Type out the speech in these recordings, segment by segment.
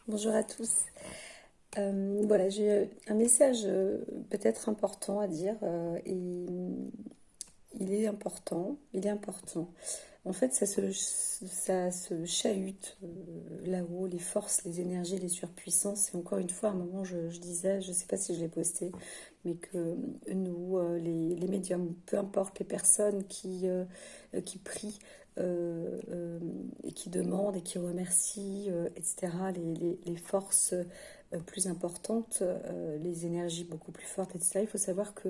Bonjour à tous. Voilà, j'ai un message peut-être important à dire et il est important. En fait, ça se chahute là-haut, les forces, les énergies, les surpuissances. Et encore une fois, à un moment, je disais, je ne sais pas si je l'ai posté, mais que nous, les médiums, peu importe les personnes qui prient et qui demandent et qui remercient, etc., les forces plus importantes, les énergies beaucoup plus fortes, etc., il faut savoir que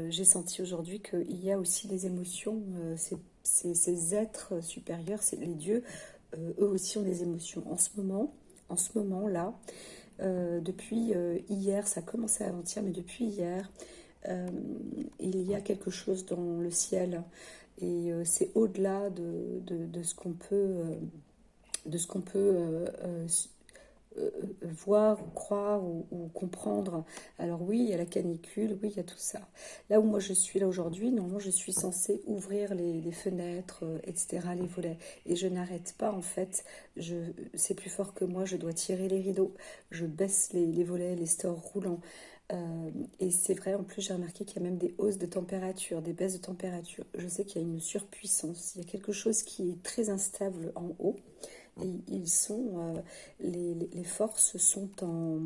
j'ai senti aujourd'hui qu'il y a aussi des émotions, ces êtres supérieurs, c'est les dieux, eux aussi ont des émotions. En ce moment là, depuis hier, ça a commencé avant-hier, mais depuis hier, euh, il y a quelque chose dans le ciel et c'est au-delà de ce qu'on peut, de ce qu'on peut voir, ou croire ou comprendre. Alors oui, il y a la canicule, oui, il y a tout ça. Là où moi je suis là aujourd'hui, normalement je suis censée ouvrir les fenêtres, etc., les volets. Et je n'arrête pas en fait. C'est plus fort que moi, je dois tirer les rideaux. Je baisse les volets, les stores roulants. Et c'est vrai, en plus j'ai remarqué qu'il y a même des hausses de température, des baisses de température. Je sais qu'il y a une surpuissance, il y a quelque chose qui est très instable en haut. Et ils sont, les forces sont en.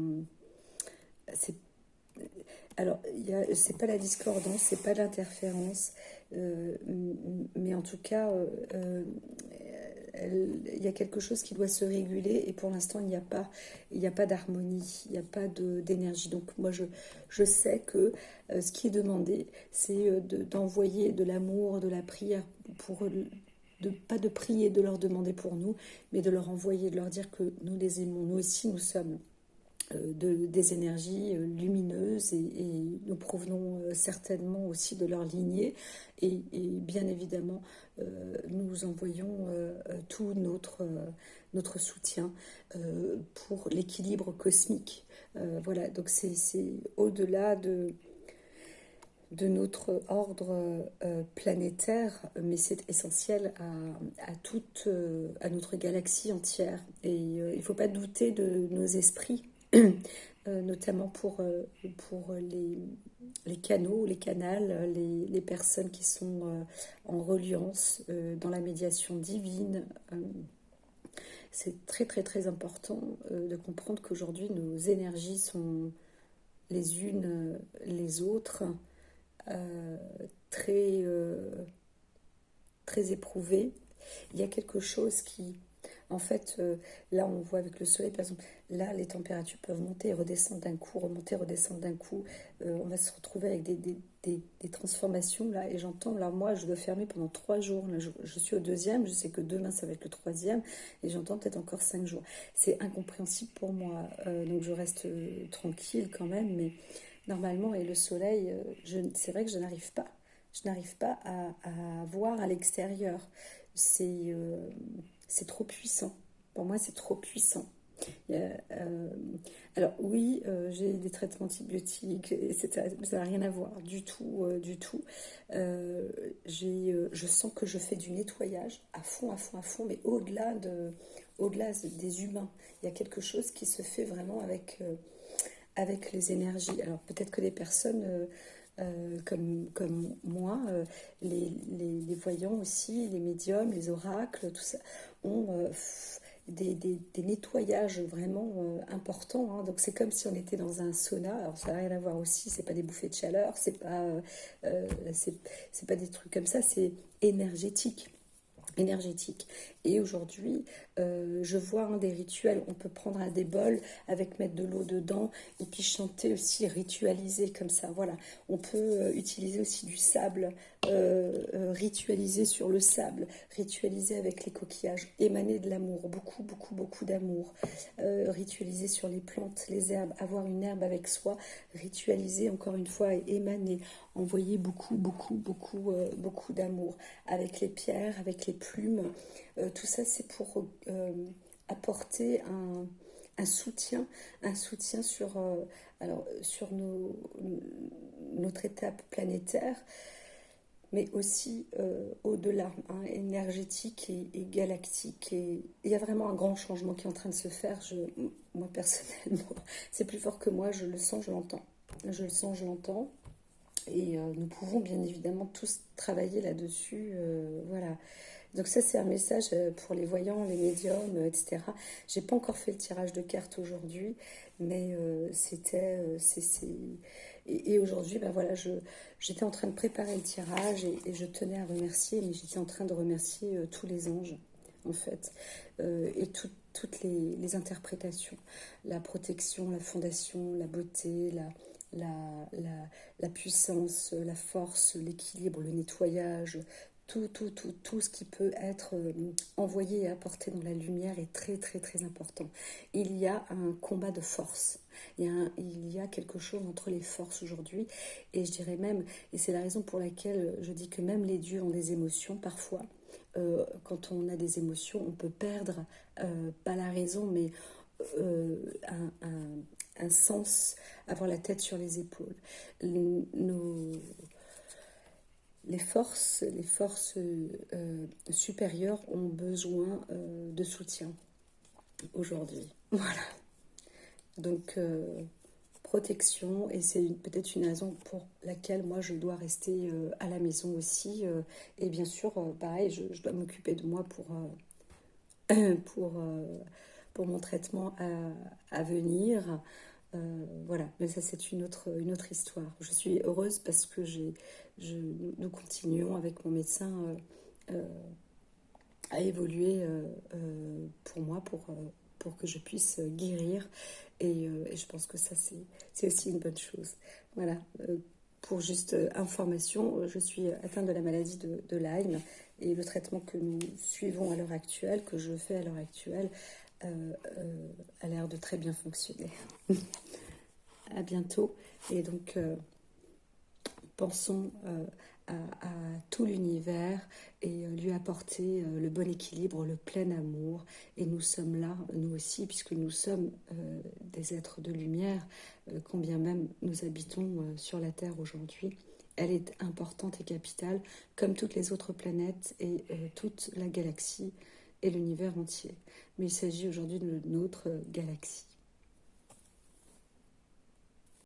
C'est, alors, c'est pas la discordance, c'est pas l'interférence, mais en tout cas, il y a quelque chose qui doit se réguler et pour l'instant, il n'y a pas d'harmonie, il n'y a pas d'énergie. Donc, moi, je sais que ce qui est demandé, c'est d'envoyer de l'amour, de la prière pour pas de prier, de leur demander pour nous, mais de leur envoyer, de leur dire que nous les aimons. Nous aussi, nous sommes des énergies lumineuses et nous provenons certainement aussi de leur lignée. Et bien évidemment, nous envoyons tout notre soutien pour l'équilibre cosmique. Voilà, donc c'est au-delà de notre ordre planétaire, mais c'est essentiel à notre galaxie entière. Et il ne faut pas douter de nos esprits, notamment pour les canaux, les canals, les personnes qui sont en reliance, dans la médiation divine. C'est très très très important de comprendre qu'aujourd'hui nos énergies sont les unes les autres euh, très, très éprouvée. Il y a quelque chose qui, en fait, là on voit avec le soleil, par exemple, là les températures peuvent monter et redescendre d'un coup, remonter, redescendre d'un coup. On va se retrouver avec des transformations là, et j'entends, là moi je dois fermer pendant 3 jours. Là, je suis au deuxième, je sais que demain ça va être le troisième, et j'entends peut-être encore 5 jours. C'est incompréhensible pour moi, donc je reste tranquille quand même, mais normalement, et le soleil, c'est vrai que je n'arrive pas. Je n'arrive pas à voir à l'extérieur. C'est c'est trop puissant. Pour moi, c'est trop puissant. Euh, alors oui, j'ai des traitements antibiotiques, etc. Ça n'a rien à voir du tout, du tout. Je sens que je fais du nettoyage à fond, à fond, à fond, mais au-delà des humains. Il y a quelque chose qui se fait vraiment avec les énergies. Alors peut-être que les personnes comme moi, les voyants aussi, les médiums, les oracles, tout ça, ont des nettoyages vraiment importants, hein. Donc c'est comme si on était dans un sauna. Alors ça n'a rien à voir aussi, c'est pas des bouffées de chaleur, euh, c'est pas des trucs comme ça, c'est énergétique. Énergétique. Et aujourd'hui, je vois des rituels. On peut prendre des bols avec mettre de l'eau dedans et puis chanter aussi, ritualiser comme ça. Voilà. On peut utiliser aussi du sable, ritualiser sur le sable, ritualiser avec les coquillages, émaner de l'amour, beaucoup, beaucoup, beaucoup d'amour. Ritualiser sur les plantes, les herbes, avoir une herbe avec soi, ritualiser encore une fois et émaner, envoyer beaucoup, beaucoup, beaucoup, beaucoup d'amour avec les pierres, avec les plumes. Tout ça, c'est pour apporter un soutien sur, sur notre étape planétaire, mais aussi au-delà, hein, énergétique et galactique. Et il y a vraiment un grand changement qui est en train de se faire. Moi, personnellement, c'est plus fort que moi, je le sens, je l'entends. Je le sens, je l'entends. Et nous pouvons bien évidemment tous travailler là-dessus. Voilà. Donc ça, c'est un message pour les voyants, les médiums, etc. J'ai pas encore fait le tirage de cartes aujourd'hui, mais c'était... et aujourd'hui, ben voilà, j'étais en train de préparer le tirage et je tenais à remercier, mais j'étais en train de remercier tous les anges, en fait, et toutes les interprétations, la protection, la fondation, la beauté, la puissance, la force, l'équilibre, le nettoyage, tout ce qui peut être envoyé et apporté dans la lumière est très très très important. Il y a un combat de force, il y a quelque chose entre les forces aujourd'hui, et je dirais même, et c'est la raison pour laquelle je dis que même les dieux ont des émotions parfois. Quand on a des émotions, on peut perdre, pas la raison, mais euh, un, un sens, avoir la tête sur les épaules. Nos, les forces supérieures ont besoin de soutien aujourd'hui. Voilà. Donc, protection, et c'est peut-être une raison pour laquelle moi je dois rester à la maison aussi. Et bien sûr, pareil, je dois m'occuper de moi pour, pour mon traitement à venir. Voilà, mais ça c'est une autre histoire. Je suis heureuse parce que nous continuons avec mon médecin euh, à évoluer pour moi, pour que je puisse guérir. Et je pense que ça c'est aussi une bonne chose. Voilà, pour juste information, je suis atteinte de la maladie de Lyme et le traitement que nous suivons à l'heure actuelle, que je fais à l'heure actuelle, a l'air de très bien fonctionner. À bientôt. Et donc, pensons à tout l'univers et lui apporter le bon équilibre, le plein amour. Et nous sommes là, nous aussi, puisque nous sommes des êtres de lumière, combien même nous habitons sur la Terre aujourd'hui. Elle est importante et capitale, comme toutes les autres planètes et toute la galaxie et l'univers entier. Mais il s'agit aujourd'hui de notre galaxie.